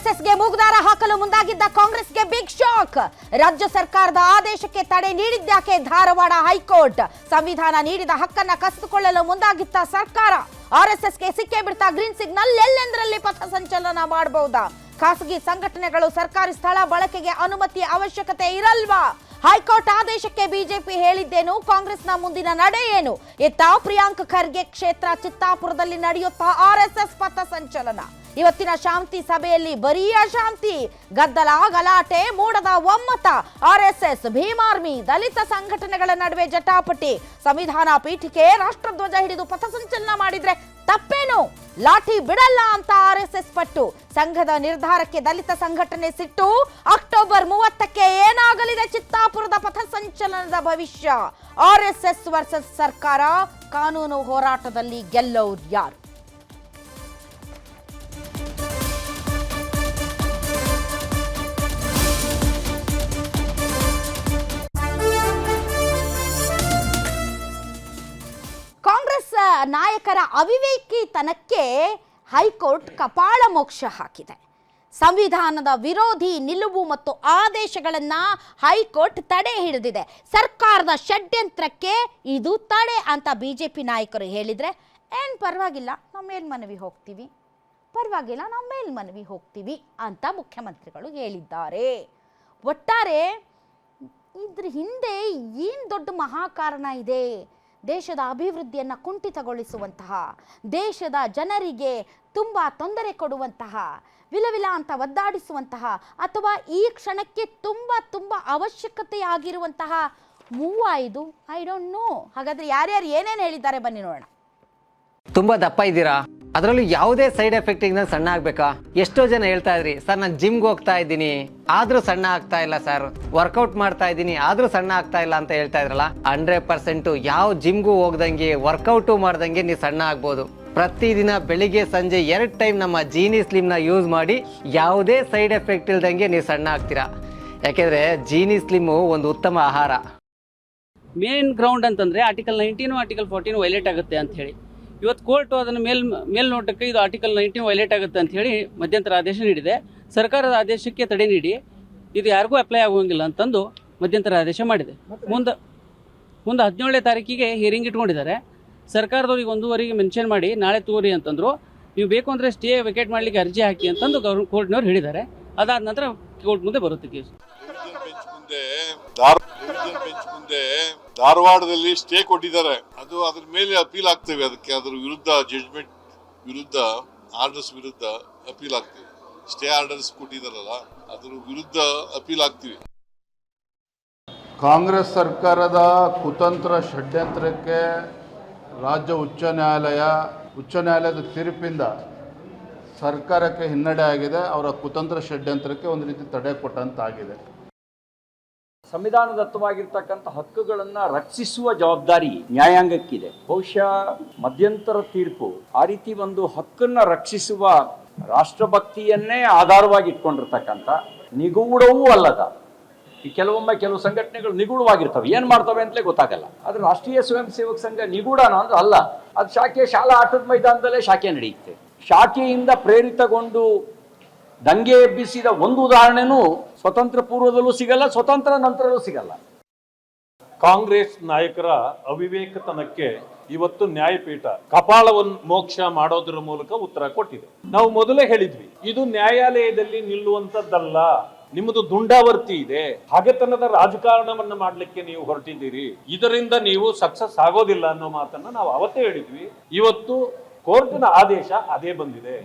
ಆರ್ಎಸ್ಎಸ್ಗೆ ಮೂಗುದಾರ ಹಾಕಲು ಮುಂದಾಗಿದ್ದ ಕಾಂಗ್ರೆಸ್ಗೆ big shock. ರಾಜ್ಯ ಸರ್ಕಾರದ ಆದೇಶಕ್ಕೆ ತಡೆ ನೀಡಿದ್ಯಾಕೆ ಧಾರವಾಡ ಹೈಕೋರ್ಟ್. ಸಂವಿಧಾನ ನೀಡಿದ ಹಕ್ಕನ್ನ ಕಸಿದುಕೊಳ್ಳಲು ಮುಂದಾಗಿದ್ದ ಸರ್ಕಾರ. ಆರ್ಎಸ್ಎಸ್ಗೆ ಸಿಕ್ಕೇ ಬಿಡ್ತಾ ಗ್ರೀನ್ ಸಿಗ್ನಲ್. ಎಲ್ಲೆಂದರಲ್ಲಿ ಪಥ ಸಂಚಲನ ಮಾಡಬಹುದಾ? ಖಾಸಗಿ ಸಂಘಟನೆಗಳು ಸರ್ಕಾರಿ ಸ್ಥಳ ಬಳಕೆಗೆ ಅನುಮತಿ ಅವಶ್ಯಕತೆ ಇರಲ್ವಾ? ಹೈಕೋರ್ಟ್ ಆದೇಶಕ್ಕೆ ಬಿಜೆಪಿ ಹೇಳಿದ್ದೇನು? ಕಾಂಗ್ರೆಸ್ನ ಮುಂದಿನ ನಡೆ ಏನು? ಇತ್ತ ಪ್ರಿಯಾಂಕ್ ಖರ್ಗೆ ಕ್ಷೇತ್ರ ಚಿತ್ತಾಪುರದಲ್ಲಿ ನಡೆಯುತ್ತಾ ಆರ್ಎಸ್ಎಸ್ ಪಥ ಸಂಚಲನ. ಇವತ್ತಿನ ಶಾಂತಿ ಸಭೆಯಲ್ಲಿ ಬರೀ ಅಶಾಂತಿ, ಗದ್ದಲ, ಗಲಾಟೆ, ಮೂಡದ ಒಮ್ಮತ. ಆರ್ಎಸ್ಎಸ್, ಭೀಮಾರ್ಮಿ, ದಲಿತ ಸಂಘಟನೆಗಳ ನಡುವೆ ಜಟಾಪಟಿ. ಸಂವಿಧಾನ ಪೀಠಿಕೆ ರಾಷ್ಟ್ರಧ್ವಜ ಹಿಡಿದು ಪಥಸಂಚಲನ ಮಾಡಿದ್ರೆ ತಪ್ಪೇನು? ಲಾಠಿ ಬಿಡಲ್ಲ ಅಂತ ಆರ್ಎಸ್ಎಸ್ ಪಟ್ಟು. ಸಂಘದ ನಿರ್ಧಾರಕ್ಕೆ ದಲಿತ ಸಂಘಟನೆ ಸಿಟ್ಟು. ಅಕ್ಟೋಬರ್ 30ಕ್ಕೆ ಏನಾಗಲಿದೆ ಚಿತ್ತಾಪುರದ ಪಥಸಂಚಲನದ ಭವಿಷ್ಯ? ಆರ್ಎಸ್ಎಸ್ ವರ್ಸಸ್ ಸರ್ಕಾರ, ಕಾನೂನು ಹೋರಾಟದಲ್ಲಿ ಗೆಲ್ಲೋರು ಯಾರು? ಕಾಂಗ್ರೆಸ್ ನಾಯಕರ ಅವಿವೇಕಿತನಕ್ಕೆ ಹೈಕೋರ್ಟ್ ಕಪಾಳ ಮೋಕ್ಷ ಹಾಕಿದೆ. ಸಂವಿಧಾನದ ವಿರೋಧಿ ನಿಲುವು ಮತ್ತು ಆದೇಶಗಳನ್ನ ಹೈಕೋರ್ಟ್ ತಡೆ ಹಿಡಿದಿದೆ. ಸರ್ಕಾರದ ಷಡ್ಯಂತ್ರಕ್ಕೆ ಇದು ತಡೆ ಅಂತ ಬಿಜೆಪಿ ನಾಯಕರು ಹೇಳಿದ್ರೆ ಏನು ಪರವಾಗಿಲ್ಲ, ನಾವು ಮೇಲ್ಮನವಿ ಹೋಗ್ತೀವಿ, ಪರವಾಗಿಲ್ಲ, ನಾವು ಮೇಲ್ಮನವಿ ಹೋಗ್ತೀವಿ ಅಂತ ಮುಖ್ಯಮಂತ್ರಿಗಳು ಹೇಳಿದ್ದಾರೆ. ಒಟ್ಟಾರೆ ಇದ್ರ ಹಿಂದೆ ಏನು ದೊಡ್ಡ ಮಹಾಕಾರಣ ಇದೆ? ದೇಶದ ಅಭಿವೃದ್ಧಿಯನ್ನು ಕುಂಠಿತಗೊಳಿಸುವಂತಹ, ದೇಶದ ಜನರಿಗೆ ತುಂಬ ತೊಂದರೆ ಕೊಡುವಂತಹ, ವಿಲವಿಲ ಅಂತ ಒದ್ದಾಡಿಸುವಂತಹ, ಅಥವಾ ಈ ಕ್ಷಣಕ್ಕೆ ತುಂಬ ಅವಶ್ಯಕತೆಯಾಗಿರುವಂತಹ ಮೂವಾಯಿದು ಐ ಡೋಂಟ್ ನೋ. ಹಾಗಾದ್ರೆ ಯಾರ್ಯಾರು ಏನೇನು ಹೇಳಿದ್ದಾರೆ ಬನ್ನಿ ನೋಡೋಣ. ತುಂಬಾ ದಪ್ಪ ಇದ್ದೀರಾ, ಅದರಲ್ಲೂ ಯಾವುದೇ ಸೈಡ್ ಎಫೆಕ್ಟ್ ಇಂದ ಸಣ್ಣ ಆಗ್ಬೇಕಾ? ಎಷ್ಟೋ ಜನ ಹೇಳ್ತಾ ಇದ್ರಿ, ಸರ್ ನಾನು ಜಿಮ್ಗೆ ಹೋಗ್ತಾ ಇದ್ದೀನಿ ಆದ್ರೂ ಸಣ್ಣ ಆಗ್ತಾ ಇಲ್ಲ ಸರ್, ವರ್ಕೌಟ್ ಮಾಡ್ತಾ ಇದ್ದೀನಿ ಆದ್ರೂ ಸಣ್ಣ ಆಗ್ತಾ ಇಲ್ಲ ಅಂತ ಹೇಳ್ತಾ ಇದ್ರಲ್ಲ. 100% ಯಾವ ಜಿಮ್ಗೂ ಹೋಗ್ದಂಗೆ ವರ್ಕೌಟು ಮಾಡ್ದಂಗೆ ನೀವು ಸಣ್ಣ ಆಗ್ಬೋದು. ಪ್ರತಿದಿನ ಬೆಳಿಗ್ಗೆ ಸಂಜೆ 2 ಟೈಮ್ ನಮ್ಮ ಜೀನಿ ಸ್ಲಿಮ್ ನ ಯೂಸ್ ಮಾಡಿ ಯಾವುದೇ ಸೈಡ್ ಎಫೆಕ್ಟ್ ಇಲ್ದಂಗೆ ನೀವು ಸಣ್ಣ ಆಗ್ತೀರಾ. ಯಾಕೆಂದ್ರೆ ಜೀನಿ ಸ್ಲಿಮ್ ಒಂದು ಉತ್ತಮ ಆಹಾರ. ಮೇನ್ ಗ್ರೌಂಡ್ ಅಂತಂದ್ರೆ ಆರ್ಟಿಕಲ್ 19 ಆರ್ಟಿಕಲ್ 14 ವೈಲೇಟ್ ಆಗುತ್ತೆ ಅಂತ ಹೇಳಿ ಇವತ್ತು ಕೋರ್ಟ್ ಅದನ್ನು ಮೇಲ್ನೋಟಕ್ಕೆ ಇದು ಆರ್ಟಿಕಲ್ 19 ವೈಲೇಟ್ ಆಗುತ್ತೆ ಅಂತ ಹೇಳಿ ಮಧ್ಯಂತರ ಆದೇಶ ನೀಡಿದೆ. ಸರ್ಕಾರದ ಆದೇಶಕ್ಕೆ ತಡೆ ನೀಡಿ ಇದು ಯಾರಿಗೂ ಅಪ್ಲೈ ಆಗುವಂಗಿಲ್ಲ ಅಂತಂದು ಮಧ್ಯಂತರ ಆದೇಶ ಮಾಡಿದೆ. ಮುಂದೆ 17ನೇ ತಾರೀಕಿಗೆ ಹಿಯರಿಂಗ್ ಇಟ್ಕೊಂಡಿದ್ದಾರೆ. ಸರ್ಕಾರದವ್ರಿಗೆ 1:15ಗೆ ಮೆನ್ಷನ್ ಮಾಡಿ ನಾಳೆ ತಗೋರಿ ಅಂತಂದ್ರು. ನೀವು ಬೇಕು ಅಂದರೆ ಸ್ಟೇ ವೆಕೇಟ್ ಮಾಡಲಿಕ್ಕೆ ಅರ್ಜಿ ಹಾಕಿ ಅಂತಂದು ಕೋರ್ಟ್ನವ್ರು ಹೇಳಿದ್ದಾರೆ. ಅದಾದ ನಂತರ ಕೋರ್ಟ್ ಮುಂದೆ ಬರುತ್ತೆ ಕೇಸ್. ಧಾರವಾಡದಲ್ಲಿ ಸ್ಟೇ ಕೊಟ್ಟಿದ್ದಾರೆ. ಅದು ಅದ್ರ ಮೇಲೆ ಅಪೀಲ್ ಆಗ್ತೇವೆ. ಅದಕ್ಕೆ ಅದ್ರ ವಿರುದ್ಧ ಜಡ್ಜ್ಮೆಂಟ್ ವಿರುದ್ಧ ಆರ್ಡರ್ಸ್ ವಿರುದ್ಧ ಅಪೀಲ್ ಆಗ್ತೇವೆ. ಸ್ಟೇ ಆರ್ಡರ್ಸ್ ಕೊಟ್ಟಿದಾರಲ್ಲ ಅದ್ರ ವಿರುದ್ಧ ಅಪೀಲ್ ಆಗ್ತೀವಿ. ಕಾಂಗ್ರೆಸ್ ಸರ್ಕಾರದ ಕುತಂತ್ರ ಷಡ್ಯಂತ್ರಕ್ಕೆ ರಾಜ್ಯ ಉಚ್ಚ ನ್ಯಾಯಾಲಯದ ತೀರ್ಪಿಂದ ಸರ್ಕಾರಕ್ಕೆ ಹಿನ್ನಡೆ ಆಗಿದೆ. ಅವರ ಕುತಂತ್ರ ಷಡ್ಯಂತ್ರಕ್ಕೆ ಒಂದು ರೀತಿ ತಡೆ ಕೊಟ್ಟಂತಾಗಿದೆ. ಸಂವಿಧಾನದತ್ತವಾಗಿರ್ತಕ್ಕಂಥ ಹಕ್ಕುಗಳನ್ನು ರಕ್ಷಿಸುವ ಜವಾಬ್ದಾರಿ ನ್ಯಾಯಾಂಗಕ್ಕಿದೆ. ಬಹುಶಃ ಮಧ್ಯಂತರ ತೀರ್ಪು ಆ ರೀತಿ ಒಂದು ಹಕ್ಕನ್ನು ರಕ್ಷಿಸುವ ರಾಷ್ಟ್ರಭಕ್ತಿಯನ್ನೇ ಆಧಾರವಾಗಿ ಇಟ್ಕೊಂಡಿರ್ತಕ್ಕಂಥ ನಿಗೂಢವೂ ಅಲ್ಲದ ಈ ಕೆಲವು ಸಂಘಟನೆಗಳು ನಿಗೂಢವಾಗಿರ್ತವೆ, ಏನು ಮಾಡ್ತವೆ ಅಂತಲೇ ಗೊತ್ತಾಗಲ್ಲ. ಆದರೆ ರಾಷ್ಟ್ರೀಯ ಸ್ವಯಂ ಸೇವಕ ಸಂಘ ನಿಗೂಢನ ಅಂದ್ರೆ ಅಲ್ಲ, ಅದು ಶಾಖೆ ಶಾಲಾ ಆಟದ ಮೈದಾನದಲ್ಲೇ ಶಾಖೆ ನಡೆಯುತ್ತೆ. ಶಾಖೆಯಿಂದ ಪ್ರೇರಿತಗೊಂಡು ದಂಗೆ ಎಬ್ಬಿಸಿದ ಒಂದು ಉದಾಹರಣೆನೂ ಸ್ವತಂತ್ರ ಪೂರ್ವದಲ್ಲೂ ಸಿಗಲ್ಲ, ಸ್ವತಂತ್ರ ನಂತರಲ್ಲೂ ಸಿಗಲ್ಲ. ಕಾಂಗ್ರೆಸ್ ನಾಯಕರ ಅವಿವೇಕತನಕ್ಕೆ ಇವತ್ತು ನ್ಯಾಯಪೀಠ ಕಪಾಳವನ್ನು ಮೋಕ್ಷ ಮಾಡೋದ್ರ ಮೂಲಕ ಉತ್ತರ ಕೊಟ್ಟಿದೆ. ನಾವು ಮೊದಲೇ ಹೇಳಿದ್ವಿ, ಇದು ನ್ಯಾಯಾಲಯದಲ್ಲಿ ನಿಲ್ಲುವಂತದ್ದಲ್ಲ, ನಿಮ್ಮದು ದುಂಡಾವರ್ತಿ ಇದೆ, ಹಗೆತನದ ರಾಜಕಾರಣವನ್ನ ಮಾಡ್ಲಿಕ್ಕೆ ನೀವು ಹೊರಟಿದ್ದೀರಿ, ಇದರಿಂದ ನೀವು ಸಕ್ಸಸ್ ಆಗೋದಿಲ್ಲ ಅನ್ನೋ ಮಾತನ್ನ ನಾವು ಅವತ್ತೇ ಹೇಳಿದ್ವಿ. ಇವತ್ತು ಕೋರ್ಟಿನ ಆದೇಶ ಅದೇ ಬಂದಿದೆ.